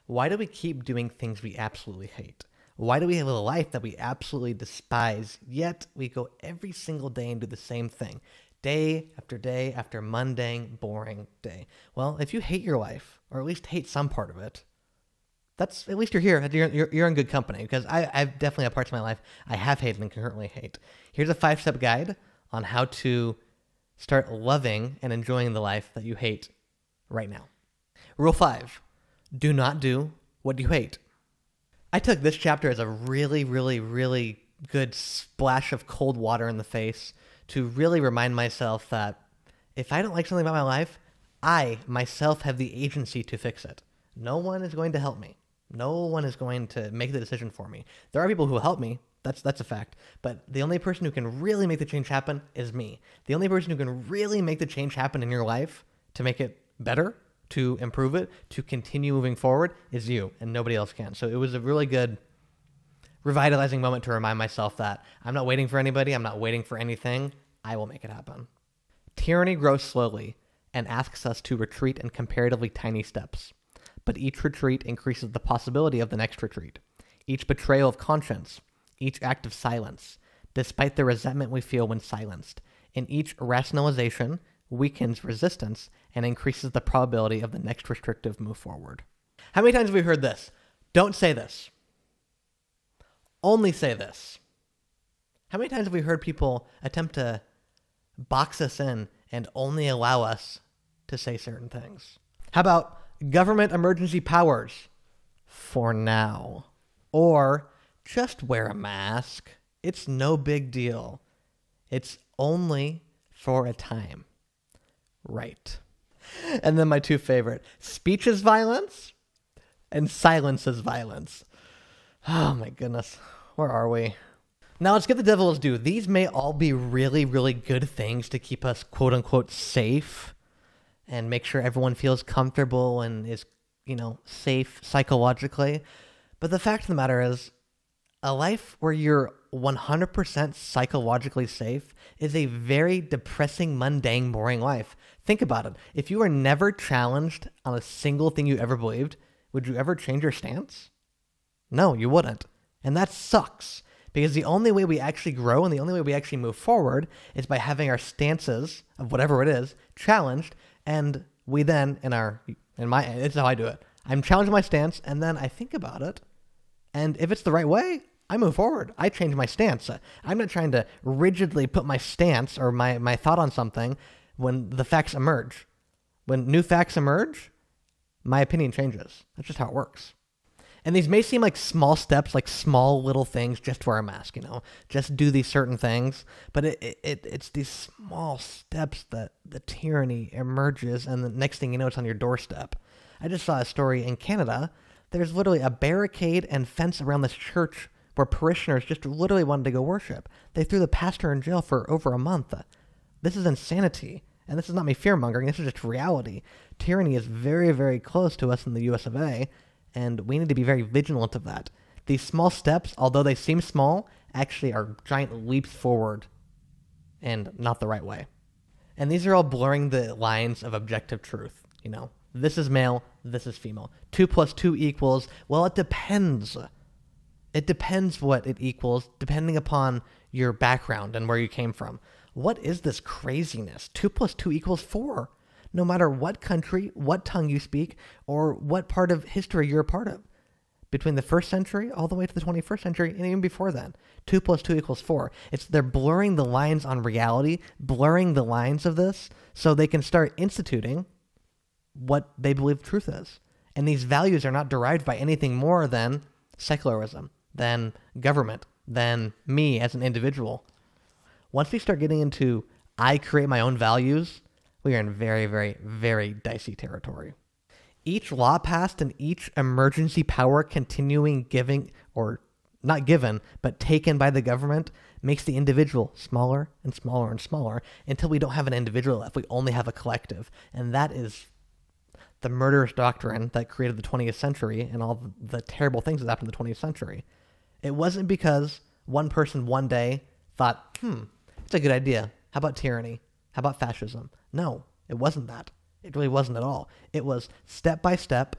Why do we keep doing things we absolutely hate? Why do we have a life that we absolutely despise, yet we go every single day and do the same thing? Day after mundane, boring day. Well, if you hate your life, or at least hate some part of it, at least you're here. You're in good company, because I've definitely had parts of my life I have hated and currently hate. Here's a 5-step guide on how to start loving and enjoying the life that you hate right now. Rule 5, do not do what you hate. I took this chapter as a really, really, really good splash of cold water in the face to really remind myself that if I don't like something about my life, I myself have the agency to fix it. No one is going to help me. No one is going to make the decision for me. There are people who will help me. That's a fact. But the only person who can really make the change happen is me. The only person who can really make the change happen in your life to make it better, to improve it, to continue moving forward is you, and nobody else can. So it was a really good, revitalizing moment to remind myself that I'm not waiting for anybody. I'm not waiting for anything. I will make it happen. Tyranny grows slowly and asks us to retreat in comparatively tiny steps. But each retreat increases the possibility of the next retreat. Each betrayal of conscience, each act of silence, despite the resentment we feel when silenced, and each rationalization weakens resistance and increases the probability of the next restrictive move forward. How many times have we heard this? Don't say this. Only say this. How many times have we heard people attempt to box us in and only allow us to say certain things? How about government emergency powers for now? Or just wear a mask. It's no big deal. It's only for a time. Right. And then my two favorite. Speech is violence and silence is violence. Oh my goodness. Where are we? Now let's get the devil's due. These may all be really, really good things to keep us quote unquote safe and make sure everyone feels comfortable and is, safe psychologically. But the fact of the matter is, a life where you're 100% psychologically safe is a very depressing, mundane, boring life. Think about it. If you were never challenged on a single thing you ever believed, would you ever change your stance? No, you wouldn't. And that sucks. Because the only way we actually grow and the only way we actually move forward is by having our stances of whatever it is challenged. And we then, it's how I do it. I'm challenging my stance and then I think about it. And if it's the right way, I move forward. I change my stance. I'm not trying to rigidly put my stance or my thought on something when the facts emerge. When new facts emerge, my opinion changes. That's just how it works. And these may seem like small steps, like small little things, just wear a mask, just do these certain things. But it's these small steps that the tyranny emerges, and the next thing you know, it's on your doorstep. I just saw a story in Canada. There's literally a barricade and fence around this church where parishioners just literally wanted to go worship. They threw the pastor in jail for over a month. This is insanity. And this is not me fear-mongering. This is just reality. Tyranny is very, very close to us in the US of A, and we need to be very vigilant of that. These small steps, although they seem small, actually are giant leaps forward and not the right way. And these are all blurring the lines of objective truth. This is male, this is female. 2 + 2 equals, well, it depends. It depends what it equals, depending upon your background and where you came from. What is this craziness? 2 + 2 equals 4. No matter what country, what tongue you speak, or what part of history you're a part of. Between the 1st century all the way to the 21st century, and even before then, 2 + 2 equals 4. They're blurring the lines on reality, blurring the lines of this, so they can start instituting what they believe truth is. And these values are not derived by anything more than secularism, than government, than me as an individual. Once we start getting into I create my own values, we are in very, very, very dicey territory. Each law passed and each emergency power continuing giving, or not given, but taken by the government makes the individual smaller and smaller and smaller until we don't have an individual left. We only have a collective. And that is the murderous doctrine that created the 20th century and all the terrible things that happened in the 20th century. It wasn't because one person one day thought, it's a good idea. How about tyranny? How about fascism? No, it wasn't that. It really wasn't at all. It was step by step,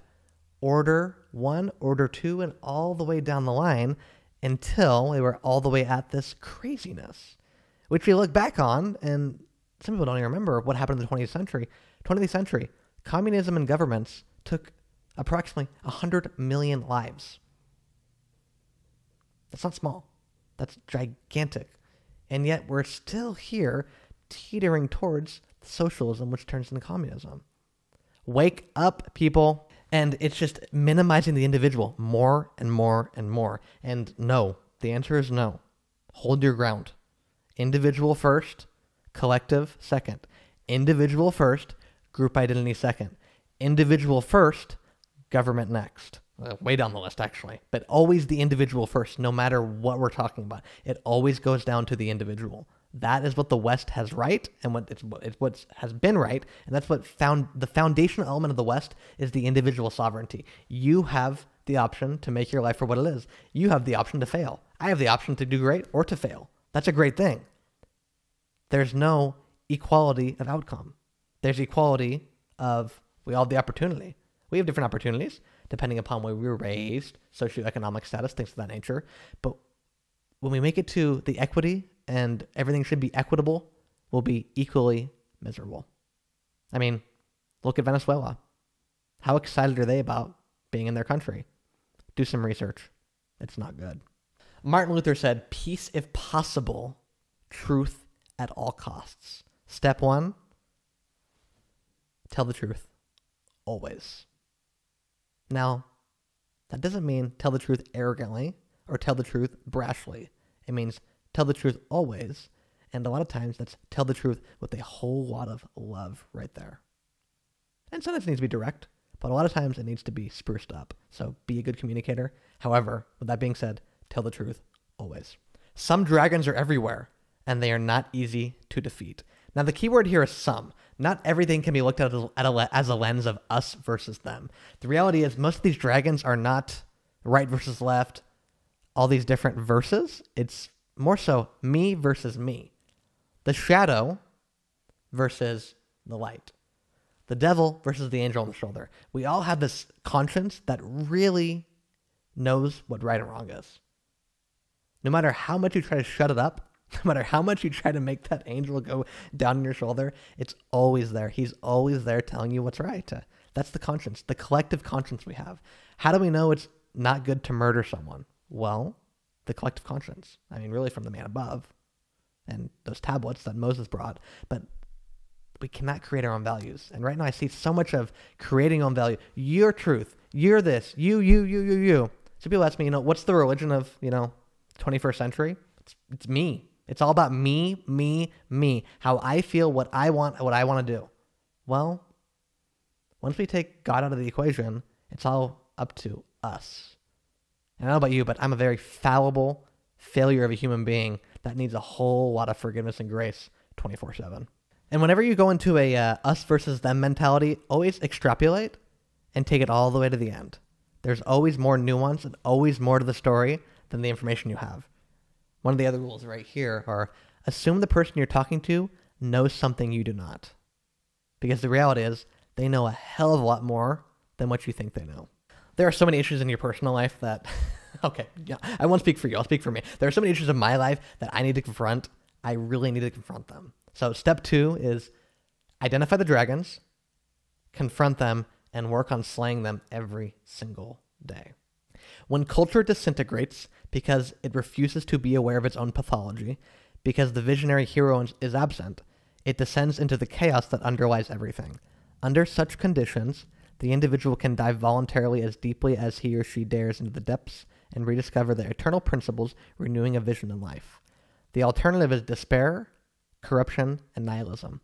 order 1, order 2, and all the way down the line until we were all the way at this craziness, which we look back on, and some people don't even remember what happened in the 20th century. 20th century, communism and governments took approximately 100 million lives. That's not small. That's gigantic. And yet we're still here teetering towards socialism, which turns into communism. Wake up, people. And it's just minimizing the individual more and more and more. And no, the answer is no. Hold your ground. Individual first, collective second. Individual first, group identity second. Individual first, government next. Way down the list, actually. But always the individual first, no matter what we're talking about. It always goes down to the individual. That is what the West has right, and what has been right, and that's what the foundational element of the West is the individual sovereignty. You have the option to make your life for what it is. You have the option to fail. I have the option to do great or to fail. That's a great thing. There's no equality of outcome. There's equality of we all have the opportunity. We have different opportunities depending upon where we were raised, socioeconomic status, things of that nature. But when we make it to the equity and everything should be equitable, we'll be equally miserable. I mean, look at Venezuela. How excited are they about being in their country? Do some research. It's not good. Martin Luther said, peace if possible, truth at all costs. Step 1, tell the truth, always. Now, that doesn't mean tell the truth arrogantly or tell the truth brashly. It means tell the truth always, and a lot of times that's tell the truth with a whole lot of love right there. And sometimes it needs to be direct, but a lot of times it needs to be spruced up. So be a good communicator. However, with that being said, tell the truth always. Some dragons are everywhere, and they are not easy to defeat. Now, the key word here is some. Not everything can be looked at as a lens of us versus them. The reality is most of these dragons are not right versus left, all these different verses. It's more so me versus me. The shadow versus the light. The devil versus the angel on the shoulder. We all have this conscience that really knows what right and wrong is. No matter how much you try to shut it up, no matter how much you try to make that angel go down on your shoulder, it's always there. He's always there telling you what's right. That's the conscience, the collective conscience we have. How do we know it's not good to murder someone? Well, the collective conscience. I mean, really from the man above and those tablets that Moses brought. But we cannot create our own values. And right now I see so much of creating your own value. Your truth. You're this. You. So people ask me, what's the religion of, 21st century? It's me. It's all about me. How I feel, what I want to do. Well, once we take God out of the equation, it's all up to us. And I don't know about you, but I'm a very fallible failure of a human being that needs a whole lot of forgiveness and grace 24/7. And whenever you go into a us versus them mentality, always extrapolate and take it all the way to the end. There's always more nuance and always more to the story than the information you have. One of the other rules right here are assume the person you're talking to knows something you do not. Because the reality is they know a hell of a lot more than what you think they know. There are so many issues in your personal life that, I won't speak for you, I'll speak for me. There are so many issues in my life that I need to confront. I really need to confront them. So step 2 is identify the dragons, confront them, and work on slaying them every single day. When culture disintegrates because it refuses to be aware of its own pathology, because the visionary hero is absent, it descends into the chaos that underlies everything. Under such conditions, the individual can dive voluntarily as deeply as he or she dares into the depths and rediscover the eternal principles, renewing a vision in life. The alternative is despair, corruption, and nihilism.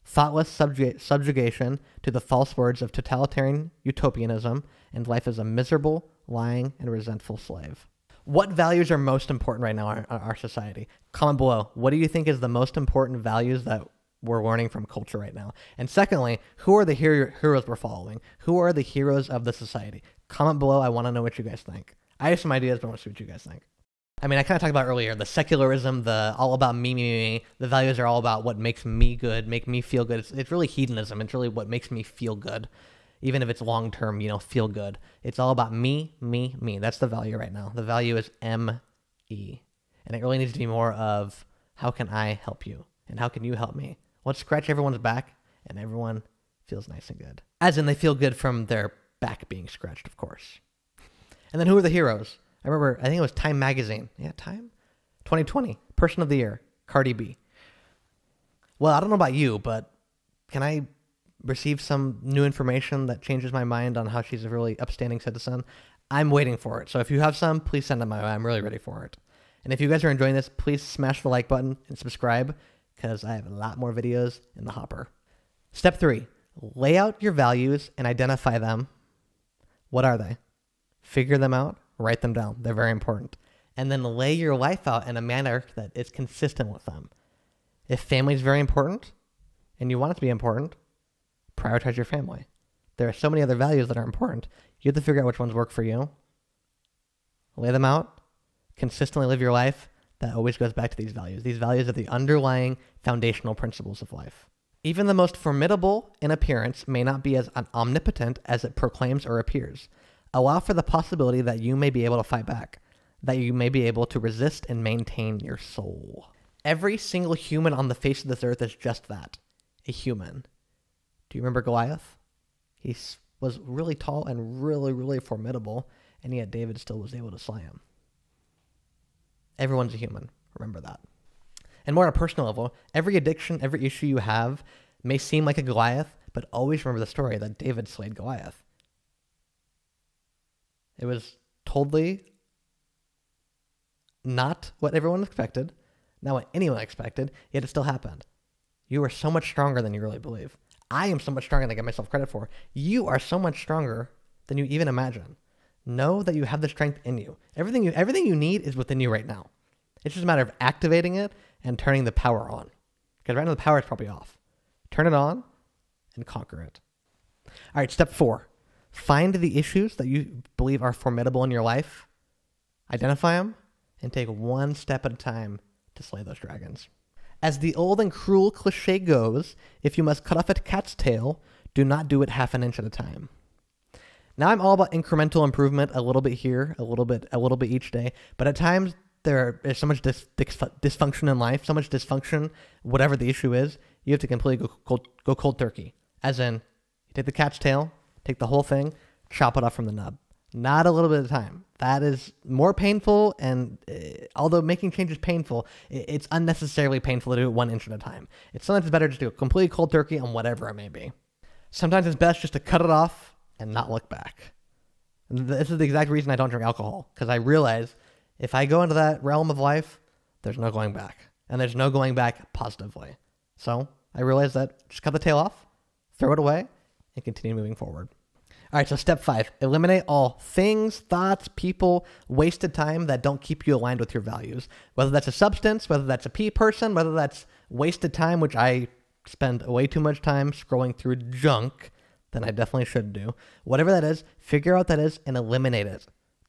Thoughtless subjugation to the false words of totalitarian utopianism, and life is a miserable, lying, and resentful slave. What values are most important right now in our society? Comment below. What do you think is the most important values that we're learning from culture right now? And secondly, who are the heroes we're following? Who are the heroes of the society? Comment below. I want to know what you guys think. I have some ideas, but I want to see what you guys think. I mean, I kind of talked about earlier, the secularism, the all about me. The values are all about what makes me good, make me feel good. It's really hedonism. It's really what makes me feel good. even if it's long-term, feel good. It's all about me, me, me. That's the value right now. The value is M-E. And it really needs to be more of, how can I help you? And how can you help me? Let's scratch everyone's back, and everyone feels nice and good. As in, they feel good from their back being scratched, of course. And then who are the heroes? I remember, I think it was Time Magazine. Yeah, Time? 2020, Person of the Year, Cardi B. Well, I don't know about you, but can I receive some new information that changes my mind on how she's a really upstanding citizen? I'm waiting for it. So if you have some, please send them my way. I'm really ready for it. And if you guys are enjoying this, please smash the like button and subscribe, because I have a lot more videos in the hopper. Step 3, lay out your values and identify them. What are they? Figure them out, write them down. They're very important. And then lay your life out in a manner that is consistent with them. If family is very important and you want it to be important, prioritize your family. There are so many other values that are important. You have to figure out which ones work for you. Lay them out. Consistently live your life. That always goes back to these values. These values are the underlying foundational principles of life. Even the most formidable in appearance may not be as omnipotent as it proclaims or appears. Allow for the possibility that you may be able to fight back, that you may be able to resist and maintain your soul. Every single human on the face of this earth is just that, a human. Do you remember Goliath? He was really tall and really, really formidable, and yet David still was able to slay him. Everyone's a human. Remember that. And more on a personal level, every addiction, every issue you have may seem like a Goliath, but always remember the story that David slayed Goliath. It was totally not what everyone expected, not what anyone expected, yet it still happened. You are so much stronger than you really believe. I am so much stronger than I give myself credit for. You are so much stronger than you even imagine. Know that you have the strength in you. Everything you need is within you right now. It's just a matter of activating it and turning the power on. Because right now the power is probably off. Turn it on and conquer it. All right, step 4. Find the issues that you believe are formidable in your life. Identify them and take one step at a time to slay those dragons. As the old and cruel cliche goes, if you must cut off a cat's tail, do not do it half an inch at a time. Now I'm all about incremental improvement, a little bit here, a little bit each day, but at times there is so much dysfunction in life, so much dysfunction, whatever the issue is, you have to completely go cold turkey. As in, you take the cat's tail, take the whole thing, chop it off from the nub. Not a little bit at a time. That is more painful, and although making change is painful, it's unnecessarily painful to do it 1 inch at a time. Sometimes it's better just to do a completely cold turkey on whatever it may be. Sometimes it's best just to cut it off and not look back. This is the exact reason I don't drink alcohol, because I realize if I go into that realm of life, there's no going back. And there's no going back positively. So I realized that just cut the tail off, throw it away, and continue moving forward. All right, so step 5, eliminate all things, thoughts, people, wasted time that don't keep you aligned with your values. Whether that's a substance, whether that's a person, whether that's wasted time, which I spend way too much time scrolling through junk than I definitely should do. Whatever that is, figure out what that is and eliminate it.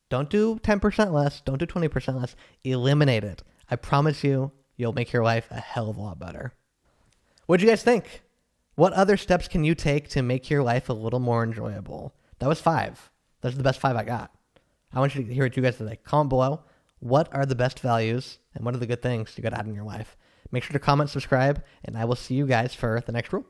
Don't do 10% less, don't do 20% less, eliminate it. I promise you, you'll make your life a hell of a lot better. What'd you guys think? What other steps can you take to make your life a little more enjoyable? That was 5. Those are the best 5 I got. I want you to hear what you guys today. Comment below. What are the best values and what are the good things you got to add in your life? Make sure to comment, subscribe, and I will see you guys for the next rule.